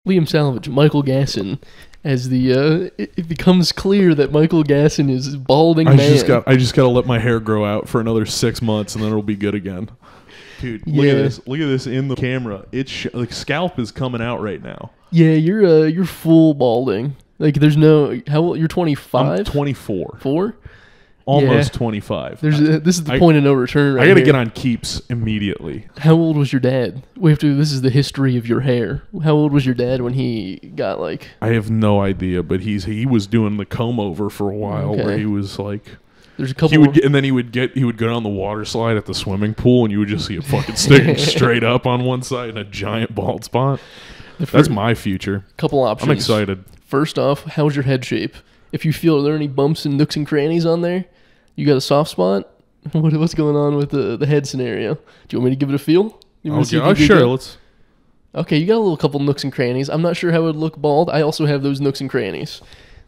Liam Salvage, Michael Gasson, as the it becomes clear that Michael Gasson is a balding man. I just got to let my hair grow out for another 6 months, and then it'll be good again. Dude, look at this. Look at this in the camera. It's like scalp is coming out right now. Yeah, you're full balding. Like there's no how old, you're 25? I'm 24. 4? Almost 25. This is the point of no return right I got to here. get on Keeps immediately. How old was your dad? This is the history of your hair. How old was your dad when he got like... I have no idea, but he was doing the comb over for a while where he was like... There's a couple... and then he would go down the water slide at the swimming pool, and you would just see it fucking sticking straight up on one side and a giant bald spot. That's my future. Couple options. I'm excited. First off, how's your head shape? If you feel, are there any bumps and nooks and crannies on there? You got a soft spot? What's going on with the head scenario? Do you want me to give it a feel? Sure. Let's. Okay, you got a little couple nooks and crannies. I'm not sure how it would look bald. I also have those nooks and crannies.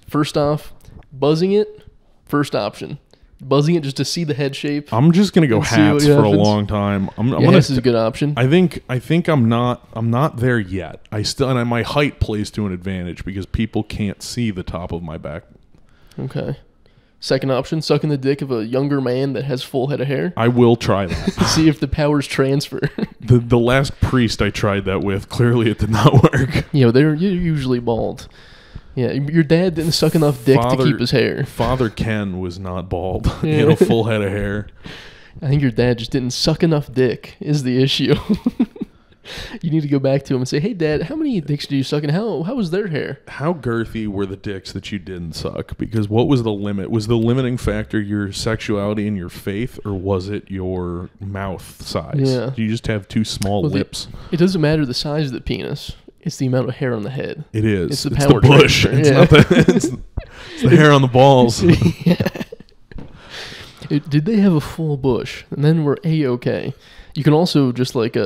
First off, buzzing it. First option. Buzzing it just to see the head shape. I'm just gonna go hats for a long time. Hats is a good option. I think I'm not there yet. My height plays to an advantage because people can't see the top of my back. Okay. Second option, sucking the dick of a younger man that has full head of hair. I will try that. See if the powers transfer. The last priest I tried that with, clearly it did not work. You're usually bald. Yeah, your dad didn't suck enough dick to keep his hair. Father Ken was not bald. He had a full head of hair. I think your dad just didn't suck enough dick is the issue. You need to go back to him and say, hey, Dad, how many dicks do you suck, and how was their hair? How girthy were the dicks that you didn't suck? Because what was the limit? Was the limiting factor your sexuality and your faith, or was it your mouth size? Yeah. Do you just have too small lips? It doesn't matter the size of the penis. It's the amount of hair on the head. It is. It's the power bush. Transfer. It's not it's the hair on the balls. Did they have a full bush? And then we're A-okay. You can also just like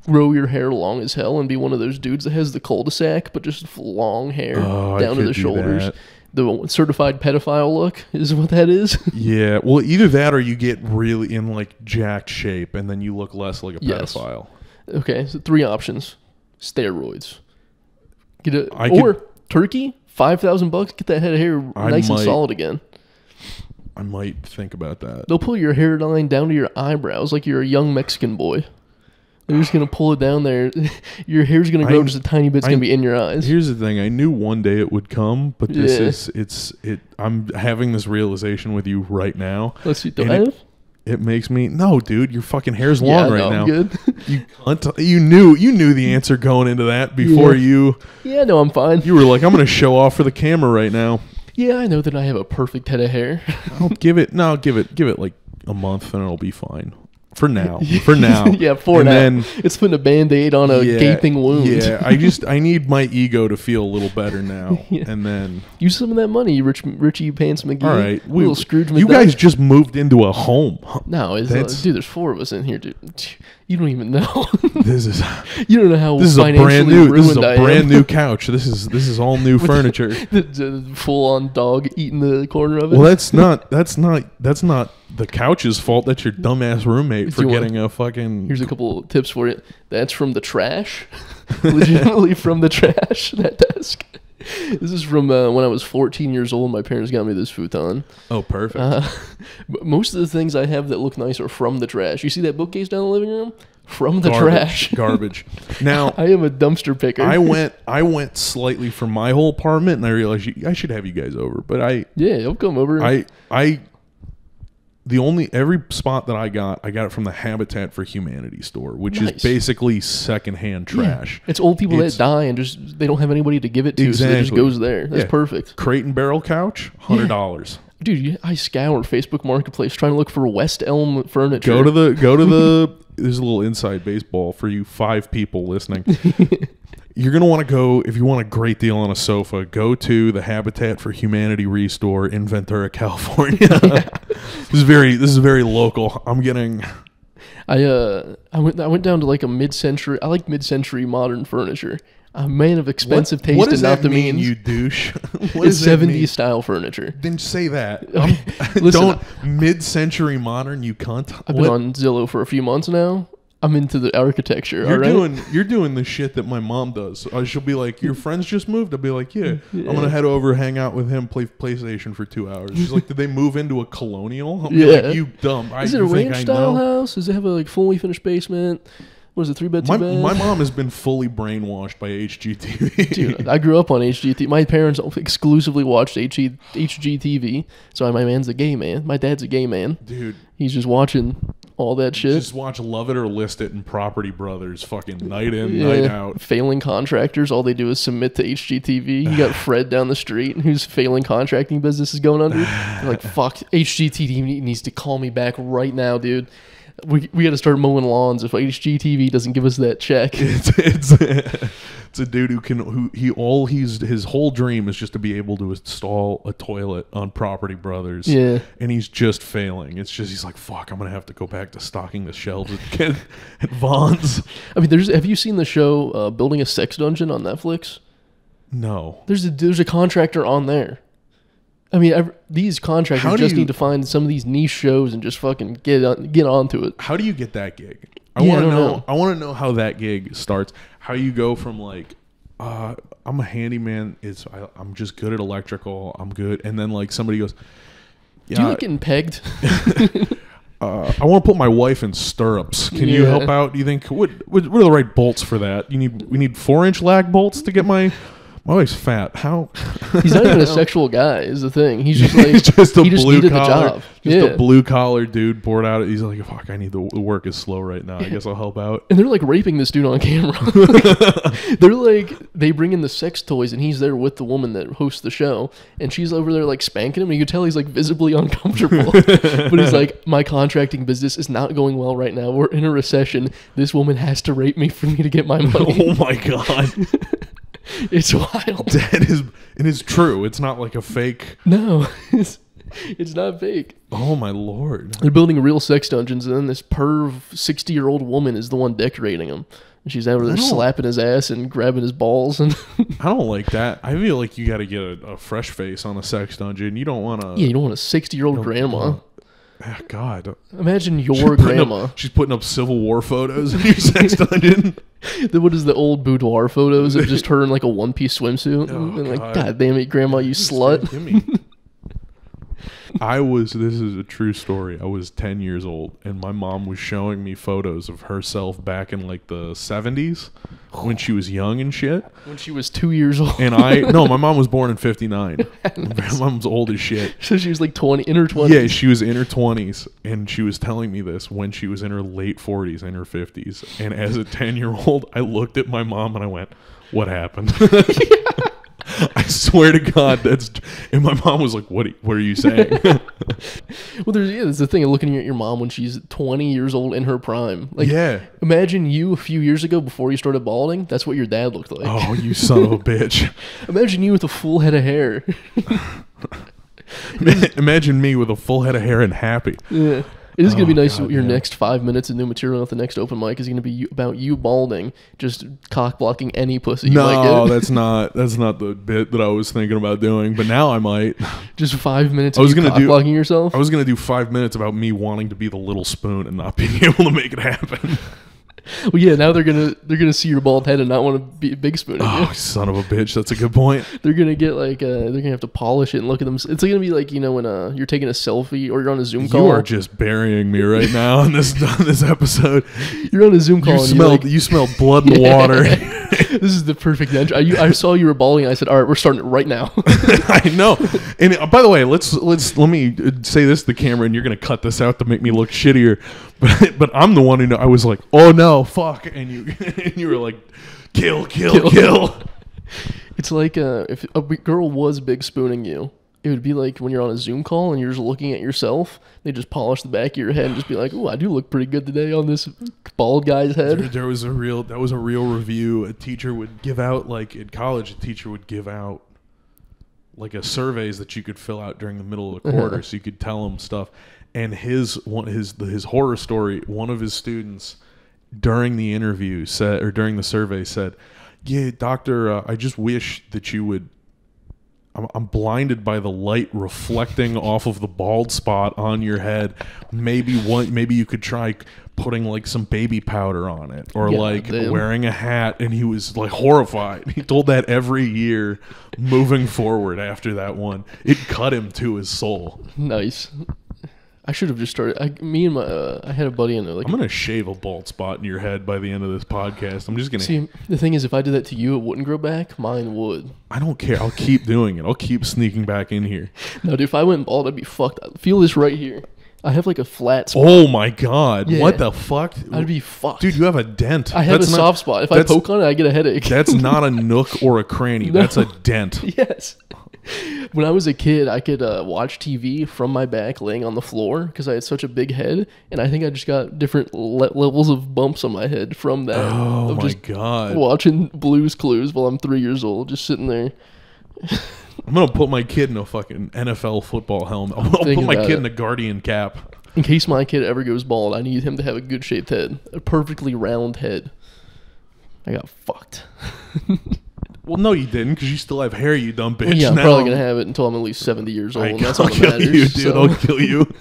grow your hair long as hell and be one of those dudes that has the cul-de-sac but just long hair down to the shoulders. The certified pedophile look is what that is. Yeah. Well, either that or you get really in like jacked shape and then you look less like a pedophile. Okay, so 3 options. Steroids. Or turkey, $5,000, get that head of hair nice and solid again. I might think about that. They'll pull your hairline down to your eyebrows like you're a young Mexican boy. They're just going to pull it down there. Your hair's going to grow just a tiny bit. It's going to be in your eyes. Here's the thing. I knew one day it would come, but I'm having this realization with you right now. Let's see. Do I have? It makes me... No, dude. Your fucking hair's long right now. I'm good. You knew the answer going into that before you... Yeah, no, I'm fine. You were like, I'm going to show off for the camera right now. Yeah, I know that I have a perfect head of hair. I'll give it like a month and it'll be fine. For now. Yeah, for now. Then, it's putting a Band-Aid on a gaping wound. Yeah, I need my ego to feel a little better now. And then... Use some of that money, Richie Pants McGee. All right. Little Scrooge McDuck. You guys just moved into a home. No, dude, there's 4 of us in here, dude. You don't even know. You don't know how this is financially ruined I am. Brand new couch. This is all new furniture. The full-on dog eating the corner of it. Well, that's not the couch's fault. That's your dumbass roommate for getting a fucking... Here's a couple of tips for you. That's from the trash. Legitimately from the trash, that desk. This is from when I was 14 years old. My parents got me this futon. Oh, perfect. Most of the things I have that look nice are from the trash. You see that bookcase down the living room? From the trash. Garbage. Now, I am a dumpster picker. I went slightly from my whole apartment, and I realized I should have you guys over. But I'll come over. Every spot that I got it from the Habitat for Humanity store, which is basically secondhand trash. Yeah. It's old people that die and just they don't have anybody to give it to, so it just goes there. That's perfect. Crate and barrel couch, $100. Dude, I scour Facebook Marketplace trying to look for West Elm furniture. Go to the. There's a little inside baseball for you 5 people listening. You're going to want to go, if you want a great deal on a sofa, go to the Habitat for Humanity Restore in Ventura, California. This is very local. I'm getting... I went down to like a mid-century... I like mid-century modern furniture. A man of expensive taste what does and not that the mean, means. You douche? What is 70s style furniture? Then say that. Listen, don't mid-century modern, you cunt. I've been on Zillow for a few months now. I'm into the architecture. You're doing the shit that my mom does. She'll be like, "Your friends just moved." I'll be like, "Yeah, I'm gonna head over, hang out with him, play PlayStation for 2 hours." She's like, "Did they move into a colonial?" I'll be like, "You dumb." Is it a ranch style house? Does it have a like fully finished basement? What is it, 3 bed, 2 bed? My mom has been fully brainwashed by HGTV. Dude, I grew up on HGTV. My parents exclusively watched HGTV. So my man's a gay man. My dad's a gay man. Dude. He's just watching all that shit. Just watch Love It or List It and Property Brothers fucking night in, night out. Failing contractors, all they do is submit to HGTV. You got Fred down the street whose failing contracting business is going under. They're like, fuck, HGTV needs to call me back right now, dude. We got to start mowing lawns if HGTV doesn't give us that check. It's a dude his whole dream is just to be able to install a toilet on Property Brothers. Yeah, and he's just failing. It's just he's like, fuck, I'm gonna have to go back to stocking the shelves at Vaughn's. I mean, have you seen the show Building a Sex Dungeon on Netflix? No. There's a contractor on there. I mean, these contractors need to find some of these niche shows and just fucking get onto it. How do you get that gig? I want to know. I want to know how that gig starts. How you go from like, I'm a handyman. I'm just good at electrical. I'm good, and then like somebody goes, yeah, do you like getting pegged? I want to put my wife in stirrups. Can you help out? Do you think what are the right bolts for that? We need 4-inch lag bolts to get my wife's fat. How? He's not even a sexual guy. Is the thing. He's just like he just needed the job. Just a blue collar dude bored out. He's like, fuck, I need the work is slow right now. I guess I'll help out. And they're like raping this dude on camera. They're like, they bring in the sex toys and he's there with the woman that hosts the show, and she's over there like spanking him. And you can tell he's like visibly uncomfortable. But he's like, my contracting business is not going well right now. We're in a recession. This woman has to rape me for me to get my money. Oh my god. It's wild. It is true. It's not like a fake. No, it's not fake. Oh my lord! They're building real sex dungeons, and then this perv 60-year-old woman is the one decorating them. And she's over there slapping his ass and grabbing his balls. And I don't like that. I feel like you got to get a fresh face on a sex dungeon. You don't want to. Yeah, you don't want a 60-year-old grandma. Oh, God. Imagine your grandma. She's putting up Civil War photos in your sex dungeon. What is the old boudoir photos of just her in like a one-piece swimsuit? Oh, and like, God damn it, grandma, you slut. This is a true story. I was 10 years old, and my mom was showing me photos of herself back in like the 70s when she was young and shit. When she was 2 years old. And my mom was born in 59. My mom's old as shit. So she was like in her 20s. Yeah, she was in her 20s, and she was telling me this when she was in her late 40s and her 50s. And as a 10-year-old, I looked at my mom and I went, what happened? I swear to God, and my mom was like, what are you saying? Well, there's the thing of looking at your mom when she's 20 years old in her prime. Like, yeah. Imagine you a few years ago before you started balding. That's what your dad looked like. Oh, you son of a bitch. Imagine you with a full head of hair. Imagine me with a full head of hair and happy. Yeah. It is going to be nice. Your next 5 minutes of new material at the next open mic is going to be about you balding, just cock blocking any pussy you might get. No, that's not the bit that I was thinking about doing, but now I might. Just 5 minutes of you cock blocking yourself? I was going to do 5 minutes about me wanting to be the little spoon and not being able to make it happen. Well, yeah, now they're gonna see your bald head and not want to be a big spoon. Oh, son of a bitch! That's a good point. They're gonna get like they're gonna have to polish it and look at them. It's gonna be like, you know, when you're taking a selfie or you're on a Zoom call. You are just burying me right now on this episode. You're on a Zoom call. You smell blood and water. This is the perfect entry. I saw you were balding. I said, all right, we're starting it right now. I know. And by the way, let me say this to the camera, and you're gonna cut this out to make me look shittier. But I'm the one who I was like, oh no, fuck, and you were like, kill. It's like if a girl was big spooning you, it would be like when you're on a Zoom call and you're just looking at yourself. They just polish the back of your head and just be like, "Oh, I do look pretty good today on this bald guy's head." That was a real review. A teacher would give out, like in college, a teacher would give out like a surveys that you could fill out during the middle of the quarter, so you could tell them stuff. And his horror story, one of his students during the interview said, or during the survey said, "Yeah, doctor, I just wish that you would. I'm blinded by the light reflecting off of the bald spot on your head. Maybe you could try putting like some baby powder on it, or Yeah, like damn. wearing a hat, and he was like horrified. He told that every year moving forward after that one. It cut him to his soul. Nice. I should have just started. I had a buddy in there. Like, I'm gonna shave a bald spot in your head by the end of this podcast. I'm just gonna see, the thing is, if I did that to you, it wouldn't grow back. Mine would. I don't care. I'll keep doing it. I'll keep sneaking back in here. No, dude, if I went bald, I'd be fucked. Feel this right here. I have like a flat spot. Oh my god! Yeah. What the fuck? I'd be fucked. Dude, you have a dent. I have a soft spot. If I poke on it, I get a headache. That's not a nook or a cranny. No. That's a dent. Yes. When I was a kid, I could watch TV from my back laying on the floor because I had such a big head, and I think I just got different levels of bumps on my head from that. Oh of my just god! Watching Blue's Clues while I'm 3 years old, just sitting there. I'm gonna put my kid in a fucking NFL football helmet. I'll put my kid in a Guardian cap. In case my kid ever goes bald, I need him to have a good shaped head, a perfectly round head. I got fucked. Well, no, you didn't, because you still have hair, you dumb bitch. Well, yeah, I'm now. probably gonna have it until I'm at least 70 years old, and that's all I'll that kill matters. you, dude. So. I'll kill you.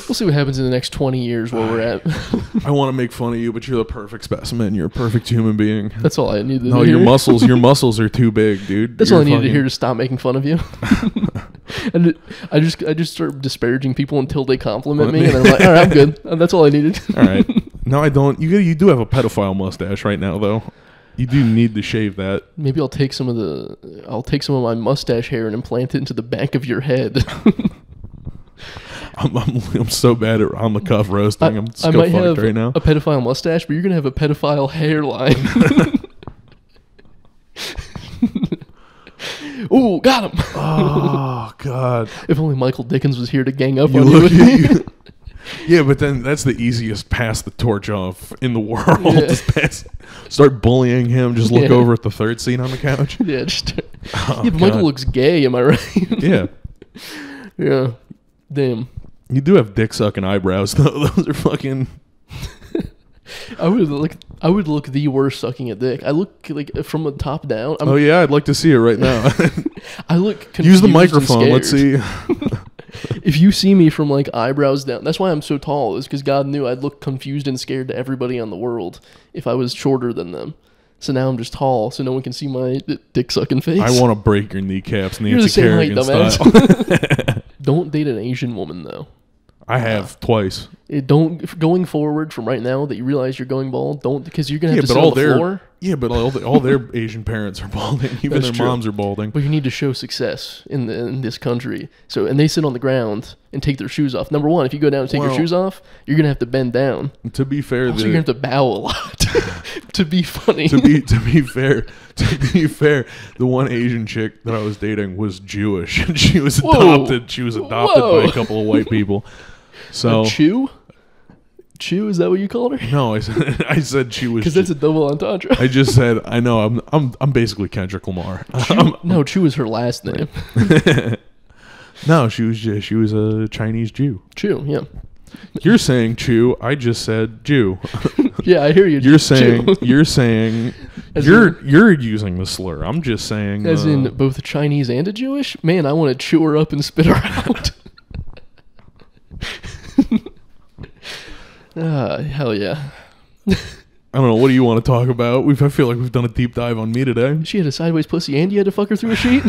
We'll see what happens in the next 20 years where we're at. I want to make fun of you, but you're the perfect specimen. You're a perfect human being. That's all I need to No, hear. your muscles are too big, dude. That's all I needed to hear to stop making fun of you. And I just start disparaging people until they compliment me, and then I'm like, all right, I'm good. That's all I needed. All right. No, I don't. You do have a pedophile mustache right now, though. You do need to shave that. Maybe I'll take some of my mustache hair and implant it into the back of your head. I'm so bad at on the cuff roasting. I'm I so might fucked have right now. a pedophile mustache, but you're gonna have a pedophile hairline. Ooh, got him! Oh god! If only Michael Dickens was here to gang up You on you. look at you. Yeah, but then that's the easiest pass the torch off in the world. Yeah. Just start bullying him. Just look Yeah. over at the third seat on the couch. Yeah, just Oh, yeah, but Michael God. looks gay. Am I right? Yeah, Yeah. Damn. you do have dick sucking eyebrows though. Those are fucking. I would look the worst sucking a dick. I look like from the top down. Oh yeah, I'd like to see it right now. I look confused. Use the and microphone. Let's scared. see. If you see me from like eyebrows down, that's why I'm so tall. Is because God knew I'd look confused and scared to everybody on the world if I was shorter than them. So now I'm just tall, so no one can see my dick sucking face. I want to break your kneecaps, You're the Nancy same height, Kerrigan style. dumbass. Don't date an Asian woman though. I have twice. Going forward from right now that you realize you're going bald. Don't, because you're gonna have to sit all on the floor. Yeah, but all their Asian parents are balding. Even That's their true. moms are balding. But you need to show success in this country. So, and they sit on the ground and take their shoes off. Number one, if you go down and take your shoes off, you're gonna have to bend down. To be fair, Also, you're gonna have to bow a lot to be funny. to be fair, the one Asian chick that I was dating was Jewish, and she was adopted. She was adopted by a couple of white people. So Chew? Chew? Is that what you called her? no, I said she was. Because that's a double entendre. I just said I know. I'm basically Kendrick Lamar. No, Chew is her last name. No, she was a Chinese Jew. Chew, yeah. You're saying Chew. I just said Jew. Yeah, I hear you. You're saying Chew. you're using the slur. I'm just saying As in both Chinese and a Jewish? Man, I want to chew her up and spit her out. Hell yeah. I don't know. What do you want to talk about? I feel like we've done a deep dive on me today. She had a sideways pussy and you had to fuck her through a sheet?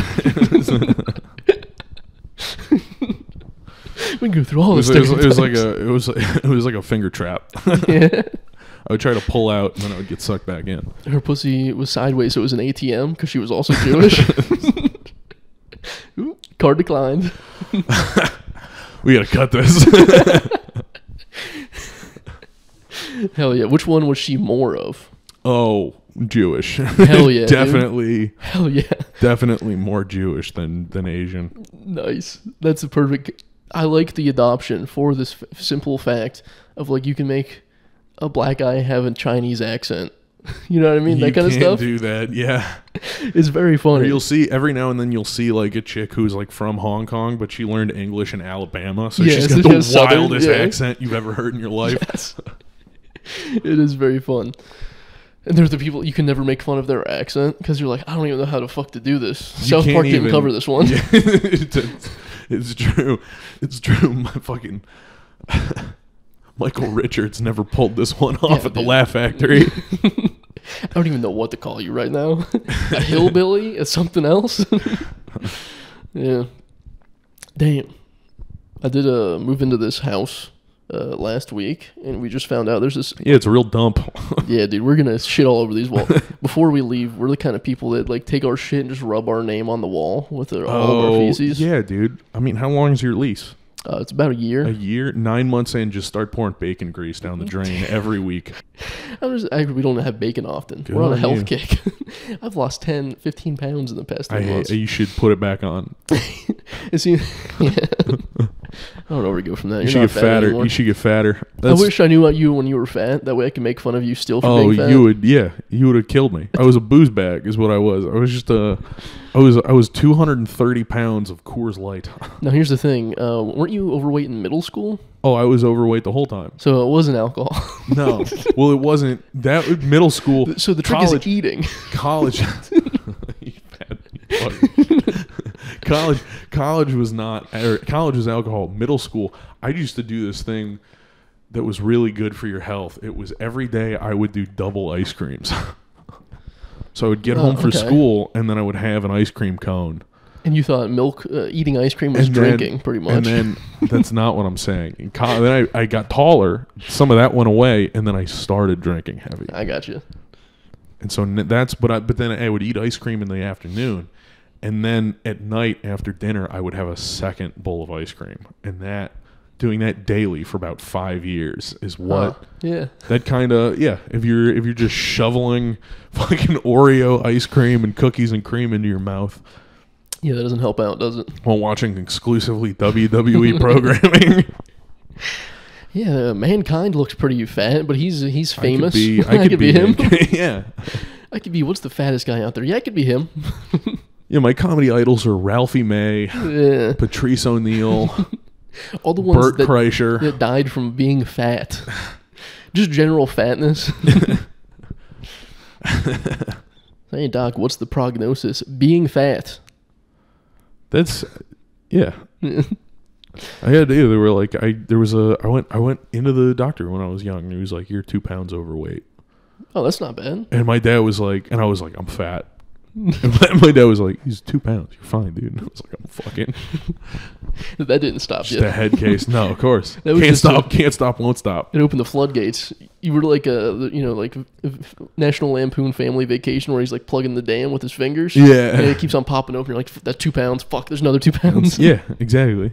We can go through all this. It was like a finger trap. Yeah. I would try to pull out and then I would get sucked back in. Her pussy was sideways, so it was an ATM because she was also Jewish. Ooh, card declined. We gotta cut this. Hell yeah. Which one was she more of? Oh, Jewish. Hell yeah. Definitely. Dude. Hell yeah. Definitely more Jewish than Asian. Nice. That's a perfect. I like the adoption for this simple fact of like you can make a black guy have a Chinese accent. You know what I mean? That kind of stuff. You can't do that, yeah. It's very funny. Or you'll see, every now and then you'll see like a chick who's like from Hong Kong, but she learned English in Alabama, so Yeah, she's so got she the has Southern, wildest yeah. accent you've ever heard in your life. Yes. It is very fun. And they're the people you can never make fun of their accent because you're like, I don't even know how the fuck to do this. South Park didn't cover this one. Yeah, it's true. It's true. My fucking Michael Richards never pulled this one off at the dude. Laugh Factory. I don't even know what to call you right now. A hillbilly? It's something else? Yeah. Damn. I did move into this house last week, and we just found out there's this... Yeah, it's a real dump. Yeah, dude, we're going to shit all over these walls. Before we leave, we're the kind of people that like take our shit and just rub our name on the wall with all of our feces. Yeah, dude. I mean, how long is your lease? It's about a year. A year? 9 months in, just start pouring bacon grease down the drain every week. We don't have bacon often. Good We're on a on health you. kick. I've lost 10, 15 pounds in the past 10 months. You should put it back on. Yeah. I don't know where to go from that. You should get fatter. You should get fatter. I wish I knew you when you were fat. That way I could make fun of you still for being fat. You would. Yeah, you would have killed me. I was a booze bag, is what I was. I was just I was 230 pounds of Coors Light. Now here's the thing. Weren't you overweight in middle school? Oh, I was overweight the whole time. So it wasn't alcohol. No. Well, it wasn't. That was middle school. So the trick is eating. College. You fat fuck. College was not. College was alcohol. Middle school, I used to do this thing that was really good for your health. It was every day I would do double ice creams. So I would get home for school, and then I would have an ice cream cone. And you thought eating ice cream was drinking, pretty much. And then that's not what I'm saying. Then I got taller. Some of that went away, and then I started drinking heavy. I got you. And so but then I would eat ice cream in the afternoon, and then at night after dinner I would have a second bowl of ice cream, and doing that daily for about 5 years is what. Yeah. That kind of If you're just shoveling fucking Oreo ice cream and cookies and cream into your mouth. Yeah, that doesn't help out, does it? While watching exclusively WWE programming. Yeah, Mankind looks pretty fat, but he's famous. I could be him. Yeah. I could be, what's the fattest guy out there? Yeah, I could be him. Yeah, my comedy idols are Ralphie May, Patrice O'Neal, all the ones Bert Kreischer. that died from being fat. Just general fatness. Hey, Doc, what's the prognosis? Being fat. That's, yeah. I had they were like I went into the doctor when I was young and he was like, you're 2 pounds overweight. Oh, that's not bad. And my dad was like, and I was like, I'm fat. And my dad was like, he's 2 pounds, you're fine, dude. And I was like, I'm fucking. That didn't stop just you. a head case. No, of course. Can't stop, won't stop. It opened the floodgates. You were like like National Lampoon Family Vacation where he's like plugging the dam with his fingers. Yeah. And it keeps on popping open. You're like, that's 2 pounds. Fuck, there's another 2 pounds. Yeah, exactly.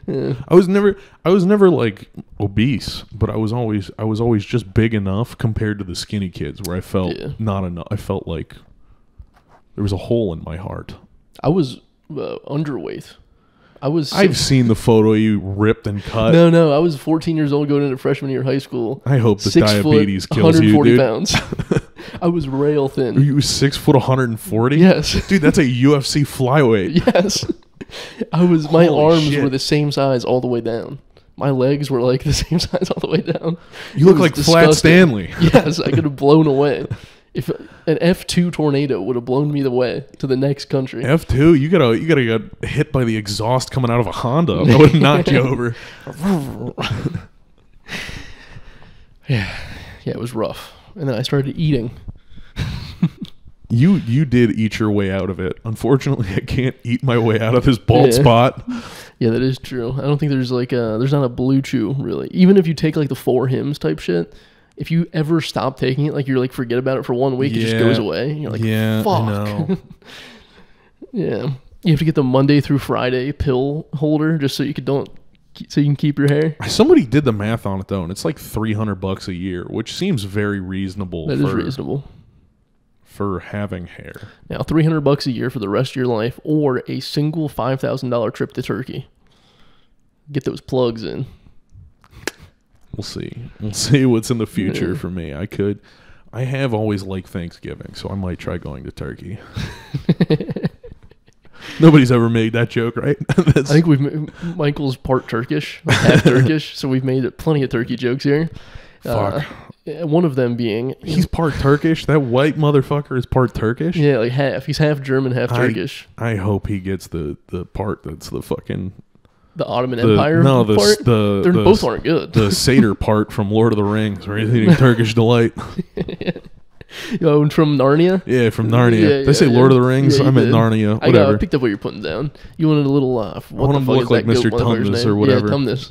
Yeah. I was never like obese, but I was always just big enough compared to the skinny kids where I felt not enough. I felt like there was a hole in my heart. I was underweight. I've seen the photo of you ripped and cut. No. I was 14 years old going into freshman year of high school. I hope the 6 diabetes foot, kills you, 140 dude. pounds. I was rail thin. Are you 6 foot 140? Yes. Dude, that's a UFC flyweight. Yes. My Holy arms shit. were the same size all the way down. My legs were like the same size all the way down. You look like Flat Stanley. Yes, I could have blown away. If an F2 tornado would have blown me away to the next country. F2, you gotta get hit by the exhaust coming out of a Honda. That would have knocked you over. Yeah, it was rough. And then I started eating. You did eat your way out of it. Unfortunately, I can't eat my way out of this bald spot. Yeah, that is true. I don't think there's there's not a blue chew really. Even if you take like the 4 hymns type shit, if you ever stop taking it, like you're like forget about it for 1 week, it just goes away. You're like, fuck. I know. Yeah, you have to get the Monday through Friday pill holder just so you can keep your hair. Somebody did the math on it though, and it's like $300 a year, which seems very reasonable. That is reasonable for having hair. Now, $300 a year for the rest of your life, or a single $5,000 trip to Turkey. Get those plugs in. We'll see. We'll see what's in the future for me. I have always liked Thanksgiving, so I might try going to Turkey. Nobody's ever made that joke, right? I think Michael's part Turkish, half Turkish, so we've made plenty of turkey jokes here. Fuck. One of them being... He's part Turkish? That white motherfucker is part Turkish? Yeah, like half. He's half German, half Turkish. I hope he gets the part that's the fucking... The Ottoman Empire part? They both aren't good. The satyr part from Lord of the Rings, where he's eating Turkish delight. Yo, and from Narnia? Yeah, from Narnia. They say Lord of the Rings. I meant Narnia. Whatever. I picked up what you're putting down. You wanted a little, I want him to look like Mr. Tumnus or whatever. Yeah, Tumnus.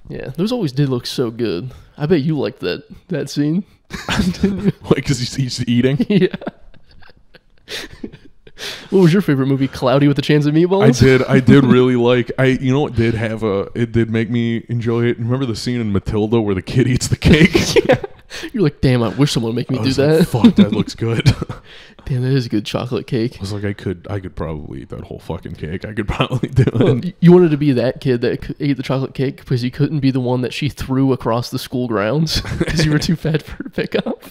Yeah, those always did look so good. I bet you liked that scene. Like, because he's eating? Yeah. What was your favorite movie? Cloudy with a Chance of Meatballs? I did really like. You know what did have it did make me enjoy it. Remember the scene in Matilda where the kid eats the cake? Yeah. You're like, damn, I wish someone would make me do that. Like, fuck, that looks good. Damn, that is a good chocolate cake. I was like, I could probably eat that whole fucking cake. I could probably do it. Well, you wanted to be that kid that ate the chocolate cake because you couldn't be the one that she threw across the school grounds because you were too fat for her to pick up.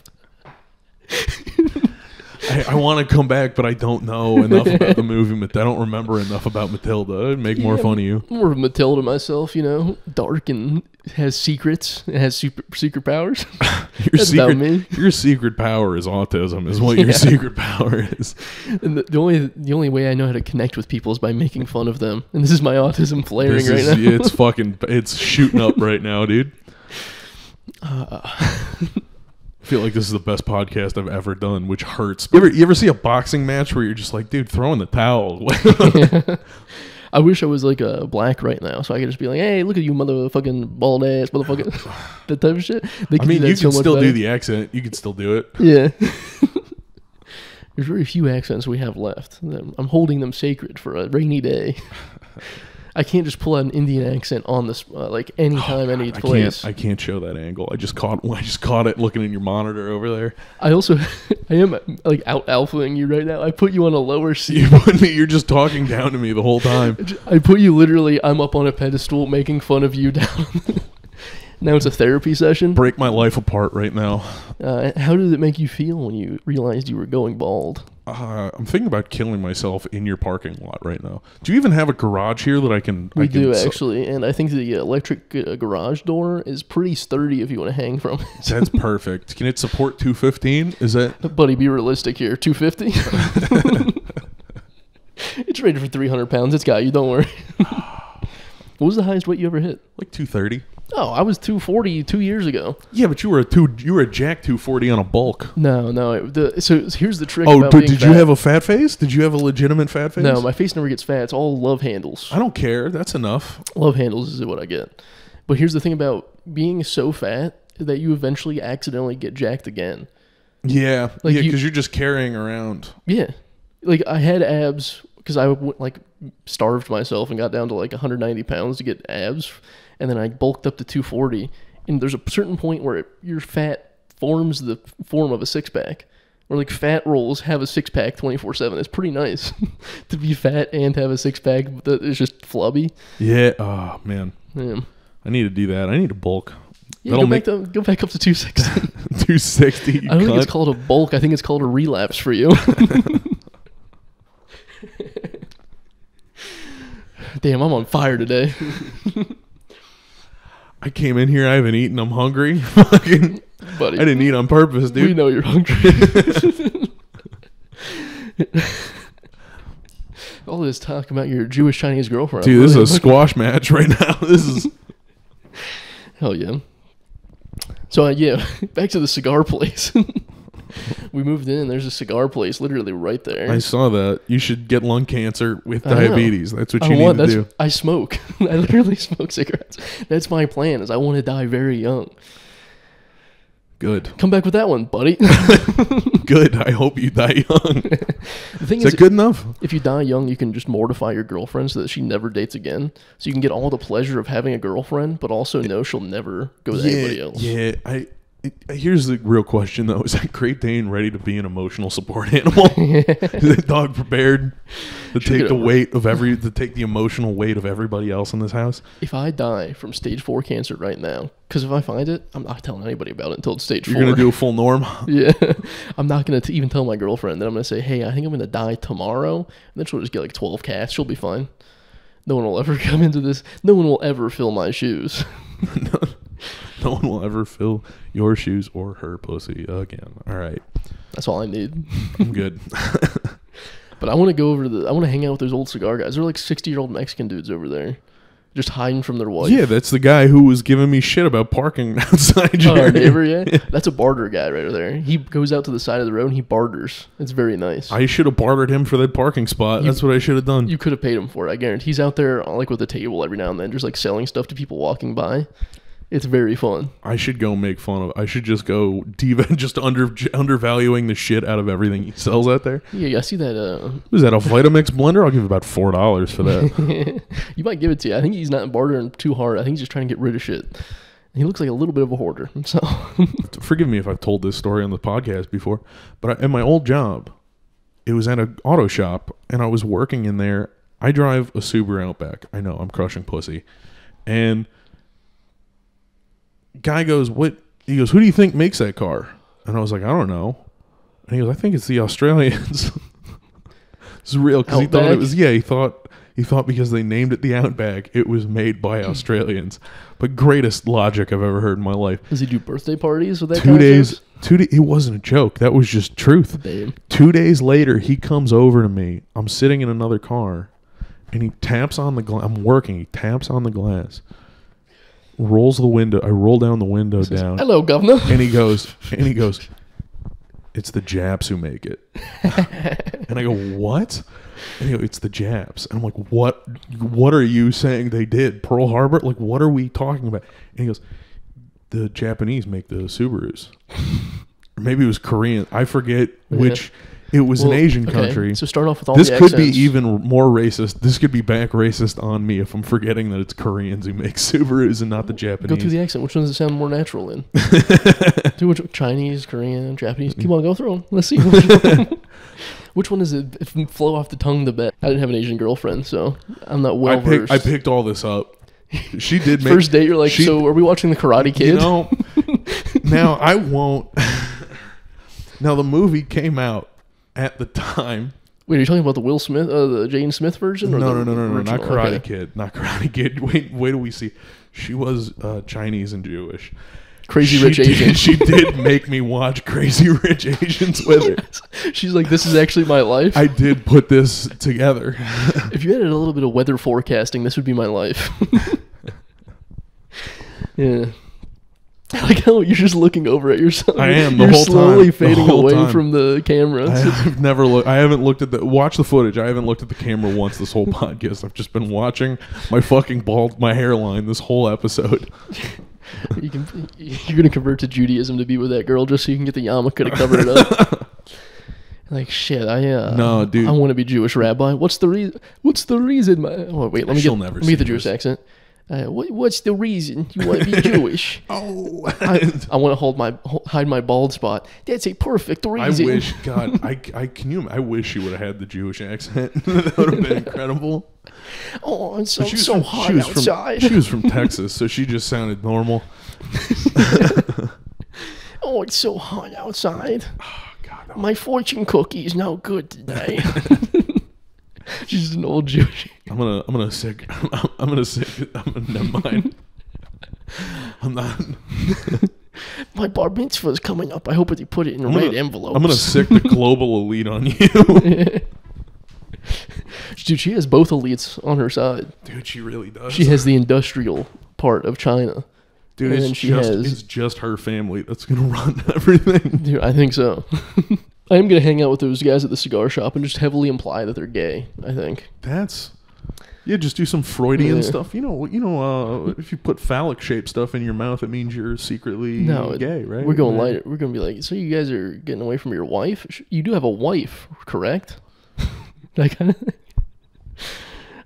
I want to come back, but I don't know enough about the movie. I don't remember enough about Matilda. It'd make more fun of you. More of Matilda myself, dark and has secrets. It has secret powers. About me. Your secret power is autism, is what your secret power is. And the only way I know how to connect with people is by making fun of them. And this is my autism flaring right now. It's shooting up right now, dude. I feel like this is the best podcast I've ever done, which hurts. You ever see a boxing match where you're just like, dude, throw in the towel? Yeah. I wish I was like a black right now, so I could just be like, hey, look at you, motherfucking bald ass, motherfucker. That type of shit. You can still do the accent. You can still do it. Yeah. There's very few accents we have left. I'm holding them sacred for a rainy day. I can't just pull out an Indian accent on this anytime, any place. I can't show that angle. I just caught it looking in your monitor over there. I am like out alphaing you right now. I put you on a lower seat. You're just talking down to me the whole time. I put you literally. I'm up on a pedestal making fun of you down. Now it's a therapy session. Break my life apart right now. How did it make you feel when you realized you were going bald? I'm thinking about killing myself in your parking lot right now. Do you even have a garage here that I can... We do, actually, and I think the electric garage door is pretty sturdy if you want to hang from it. That's perfect. Can it support 215? Is that... Buddy, be realistic here. 250? It's rated for 300 pounds. It's got you. Don't worry. What was the highest weight you ever hit? Like 230. Oh, I was 240 2 years ago. Yeah, but you were a Jack 240 on a bulk. No. So here's the trick. Oh, did you have a fat face? Did you have a legitimate fat face? No, my face never gets fat. It's all love handles. I don't care. That's enough. Love handles is what I get. But here's the thing about being so fat that you eventually accidentally get jacked again. Yeah, because you're just carrying around. Yeah, like I had abs because I starved myself and got down to 190 pounds to get abs. And then I bulked up to 240. And there's a certain point where your fat forms the form of a six-pack. Or fat rolls have a six-pack 24/7. It's pretty nice to be fat and have a six-pack that is just flubby. Yeah. Oh, man. Yeah. I need to do that. I need to bulk. Yeah, go back up to 260. 260. I don't think it's called a bulk. I think it's called a relapse for you. Damn, I'm on fire today. I came in here. I haven't eaten. I'm hungry. Buddy, I didn't eat on purpose, dude. We know you're hungry. All this talk about your Jewish Chinese girlfriend. Dude, this is a squash match right now. This is... Hell yeah. So, back to the cigar place. We moved in. There's a cigar place literally right there. I saw that. You should get lung cancer with diabetes. That's what you need to do. I smoke. I literally smoke cigarettes. That's my plan. Is I want to die very young. Good. Come back with that one, buddy. Good. I hope you die young. The thing is that good enough? If you die young, you can just mortify your girlfriend so that she never dates again. So you can get all the pleasure of having a girlfriend, but also know she'll never go with anybody else. Yeah, here's the real question, though. Is that Great Dane ready to be an emotional support animal? Is that dog prepared to take the emotional weight of everybody else in this house? If I die from stage 4 cancer right now, because if I find it, I'm not telling anybody about it until it's stage 4. You're going to do a full norm? Yeah. I'm not going to even tell my girlfriend. Then I'm going to say, hey, I think I'm going to die tomorrow. And then she'll just get 12 casts. She'll be fine. No one will ever come into this. No one will ever fill my shoes. No one will ever fill your shoes or her pussy again. All right. That's all I need. I'm good. But I want to go I want to hang out with those old cigar guys. They're 60-year-old Mexican dudes over there. just hiding from their wife. Yeah, that's the guy who was giving me shit about parking outside your our neighbor, yeah? That's a barter guy right there. He goes out to the side of the road and he barters. It's very nice. I should have bartered him for that parking spot. That's what I should have done. You could have paid him for it, I guarantee. He's out there like with a table every now and then, just like selling stuff to people walking by. It's very fun. I should go make fun of. I should just go just undervaluing the shit out of everything he sells out there. Yeah, I see that. Is that a Vitamix blender? I'll give about $4 for that. You might give it to you. I think he's not bartering too hard. I think he's just trying to get rid of shit. He looks like a little bit of a hoarder. So, forgive me if I've told this story on the podcast before, but at my old job, it was at an auto shop, and I was working in there. I drive a Subaru Outback. I know I'm crushing pussy, and guy goes, "What?" He goes, "Who do you think makes that car?" And I was like, "I don't know." And he goes, "I think it's the Australians." It's real because he thought it was. Yeah, he thought because they named it the Outback, it was made by Australians. But greatest logic I've ever heard in my life. Does he do birthday parties with that? 2 days. It wasn't a joke. That was just truth. Damn. 2 days later, he comes over to me. I'm sitting in another car, and he taps on the glass. I'm working. He taps on the glass. Rolls the window. I roll down the window down. Hello, governor. And he goes, "It's the Japs who make it." And I go, "What?" And he goes, "It's the Japs." And I'm like, "What? What are you saying they did? Pearl Harbor? Like, what are we talking about?" And he goes, "The Japanese make the Subarus." Or maybe it was Korean. I forget which. It was an Asian country. So start off with all this the could accents. be even more racist. This could be back racist on me if I'm forgetting that it's Koreans who make Subarus and not the Japanese. Go through the accent. Which one does it sound more natural in? Do which Chinese, Korean, Japanese? Keep on, go through them. Let's see. Which one does it flow off the tongue the best? I didn't have an Asian girlfriend, so I'm not well versed. I picked all this up. She did make... First date, you're like, so are we watching The Karate Kid? You know, now I won't... Now the movie came out at the time. Wait, are you talking about the Will Smith, the Jane Smith version? Or No, the not Karate Kid. Not Karate Kid. Wait till we see. She was Chinese and Jewish. Crazy Rich Asians. She did make me watch Crazy Rich Asians with her. She's like, this is actually my life. I did put this together. If you added a little bit of weather forecasting, this would be my life. Yeah. I like how you're just looking over at yourself. I am the you're whole time. Slowly fading away from the camera. I've never looked. I haven't looked at the. Watch the footage. I haven't looked at the camera once this whole podcast. I've just been watching my fucking my hairline this whole episode. You're gonna convert to Judaism to be with that girl just so you can get the yarmulke to cover it up. Like shit, no, dude. I want to be Jewish rabbi. What's the reason? What's the reason? Let me get the Jewish accent. What's the reason you want to be Jewish? I want to hide my bald spot. That's a perfect reason. I wish, God, I wish she would have had the Jewish accent. That would have been incredible. Oh, it's so hot outside. She was from Texas, so she just sounded normal. Oh, it's so hot outside. Oh, God, no. My fortune cookie is no good today. She's an old Jewish. Never mind. I'm not. My bar mitzvah is coming up. I hope you put it in the right envelope. I'm gonna sick the global elite on you. Dude, she has both elites on her side. Dude, she really does. She has the industrial part of China. Dude, it's just her family that's gonna run everything. Dude, I think so. I am going to hang out with those guys at the cigar shop and just heavily imply that they're gay, I think. Just do some Freudian stuff. You know, if you put phallic-shaped stuff in your mouth, it means you're secretly gay, right? We're going lighter. We're going to be like, so you guys are getting away from your wife? You do have a wife, correct? That kind of thing.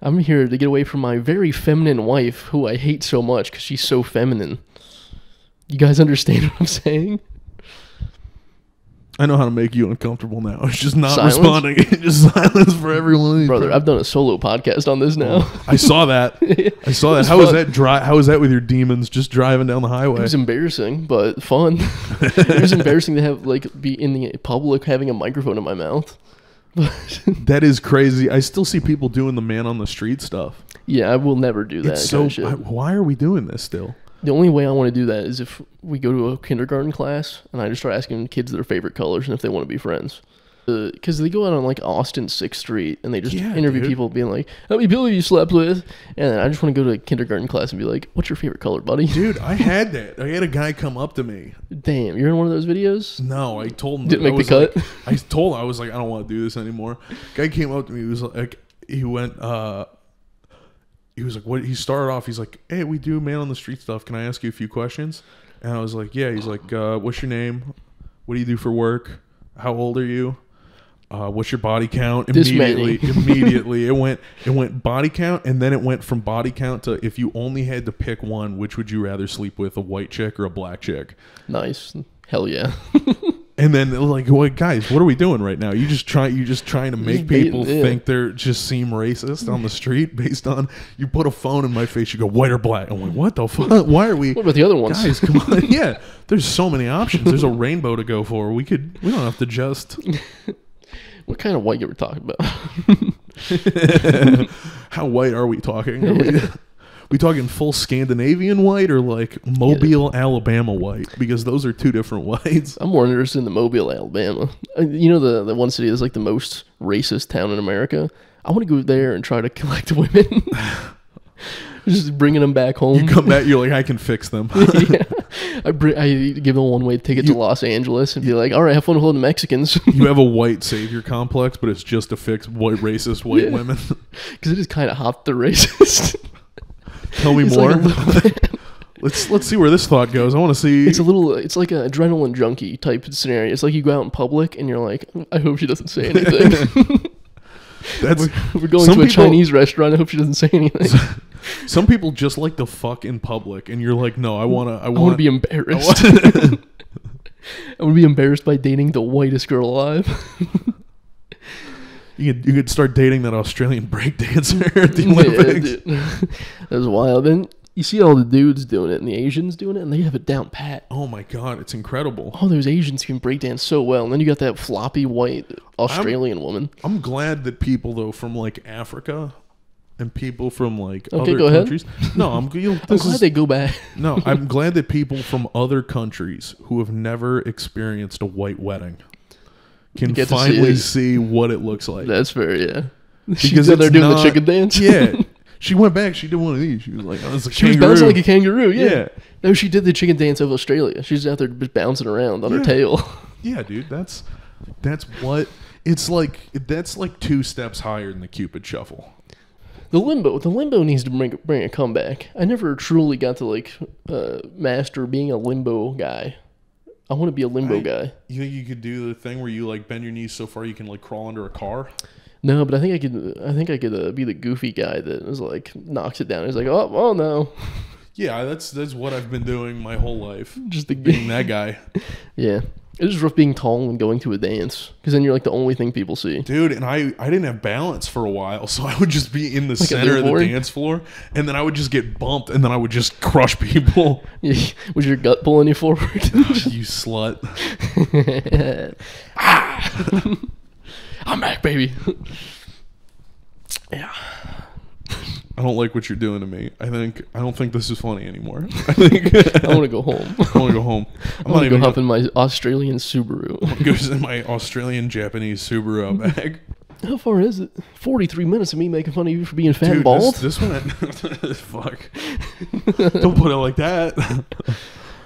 I'm here to get away from my very feminine wife, who I hate so much because she's so feminine. You guys understand what I'm saying? I know how to make you uncomfortable now. It's just not responding. Just silence for everyone. Brother, I've done a solo podcast on this now. I saw that. How was that How was that with your demons just driving down the highway? It was embarrassing, but fun. It was embarrassing to have be in the public having a microphone in my mouth. That is crazy. I still see people doing the man on the street stuff. Yeah, I will never do that. It's so why are we doing this still? The only way I want to do that is if we go to a kindergarten class and I just start asking kids their favorite colors and if they want to be friends. Because they go out on like Austin 6th Street and they just Yeah, interview dude. people being like, how many people you slept with? And I just want to go to a kindergarten class and be like, what's your favorite color, buddy? Dude, I had that. I had a guy come up to me. Damn, you're in one of those videos? No, I told him. Didn't that make I the was cut? like- I told him, I was like, I don't want to do this anymore. Guy came up to me. He was like, he went, he was like, what? He started off, he's like, hey, we do man on the street stuff. Can I ask you a few questions? And I was like, yeah. He's like, what's your name? What do you do for work? How old are you? What's your body count? This Immediately, it went body count, and then it went from body count to if you only had to pick one, which would you rather sleep with, a white chick or a black chick? Nice. Hell yeah. And then like, guys, what are we doing right now? You just trying to make people think they're just seem racist on the street based on you put a phone in my face, you go white or black. I'm like, what the fuck? Why are we? What about the other ones? Guys, come on. Yeah, there's so many options. There's a rainbow to go for. We don't have to just. What kind of white you were talking about? How white are we talking? Are we talking full Scandinavian white or like Mobile, Alabama white? Because those are two different whites. I'm more interested in the Mobile, Alabama. You know the one city that's like the most racist town in America? I want to go there and try to collect women. Just bringing them back home. You come back, you're like, I can fix them. Yeah. I give them a one-way ticket to Los Angeles and be like, all right, have fun holding Mexicans. You have a white savior complex, but it's just to fix racist white women. Because it is kind of hot, they're racist. Tell me It's more. like Let's see where this thought goes. I want to see. it's like an adrenaline junkie type scenario. It's like you go out in public and you're like, I hope she doesn't say anything. We're going to a Chinese restaurant. I hope she doesn't say anything. Some people just like to fuck in public, and you're like, no, I want to be embarrassed. I want to be embarrassed by dating the whitest girl alive. You could start dating that Australian breakdancer at the Olympics. Dude. That was wild. Then you see all the dudes doing it and the Asians doing it, and they have it down pat. Oh my god, it's incredible. All those Asians can breakdance so well, and then you got that floppy white Australian woman. I'm glad that people though from like Africa and people from like Okay, other go ahead. countries. No, I'm glad They go back. No, I'm glad that people from other countries who have never experienced a white wedding can Get to finally see what it looks like. That's fair, yeah. Because they're doing the chicken dance. Yeah. She went back. She did one of these. She was like, "Oh, it's a She was kangaroo." bouncing like a kangaroo, yeah. Yeah. No, she did the chicken dance of Australia. She's out there just bouncing around on her tail. Yeah, dude. That's what it's like. That's like 2 steps higher than the Cupid shuffle. The limbo needs to bring a comeback. I never truly got to like master being a limbo guy. I want to be a limbo guy. You think you could do the thing where you like bend your knees so far you can like crawl under a car? No, but I think I could be the goofy guy that is like knocks it down. He's like, oh no. Yeah, that's what I've been doing my whole life. Just the Being that guy. Yeah. It is rough being tall and going to a dance because then you're like the only thing people see. Dude, and I didn't have balance for a while, so I would just be in the Like center of the dance floor, and then I would just get bumped, and then I would just crush people. Was your gut pulling you forward? You slut. I'm back, baby. Yeah. I don't like what you're doing to me. I don't think this is funny anymore. I want to go home. I want to go home. I'm going to go hop in my Australian Subaru. I'm going to go in my Australian Japanese Subaru Outback. How far is it? 43 minutes of me making fun of you for being fat and Dude, bald? this one... Fuck. Don't put it like that.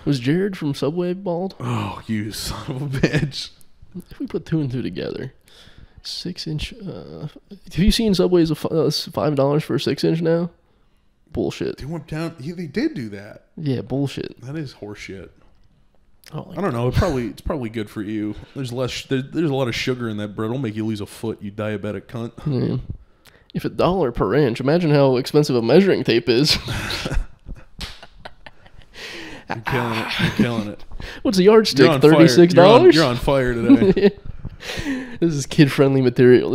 Was Jared from Subway bald? Oh, you son of a bitch. If we put 2 and 2 together... 6-inch. Have you seen Subway's $5 for a 6-inch now? Bullshit. They went down. They did do that. Yeah, bullshit. That is horseshit. I don't know. It's probably good for you. There's a lot of sugar in that bread. It'll make you lose a foot. You diabetic cunt. Yeah. If $1 per inch, imagine how expensive a measuring tape is. You're killing it. You're killing it. What's a yardstick? You're on fire. $36. You're on fire today. This is kid-friendly material.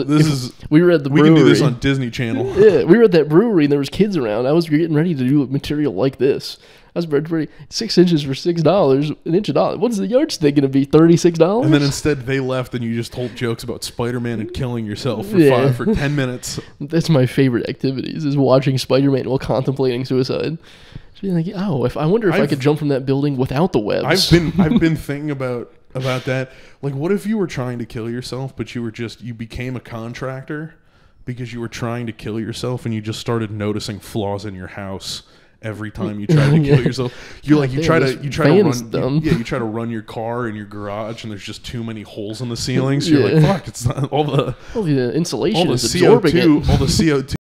We were at the brewery. We can do this on Disney Channel. Yeah, we were at that brewery and there was kids around. I was getting ready to do material like this. I was ready 6 inches for $6, an inch $1. What's the yardstick going to be? $36? And then instead they left and you just told jokes about Spider-Man and killing yourself for 10 minutes. That's my favorite activities is watching Spider-Man while contemplating suicide. Just being like, I wonder if I could jump from that building without the webs. I've been thinking about about that. Like, what if you were trying to kill yourself, but you became a contractor because you were trying to kill yourself, and you just started noticing flaws in your house every time you tried to kill yourself. You try to run your car in your garage, and there's just too many holes in the ceiling. So you're like, fuck, it's not all the insulation is CO2, absorbing it. all the CO2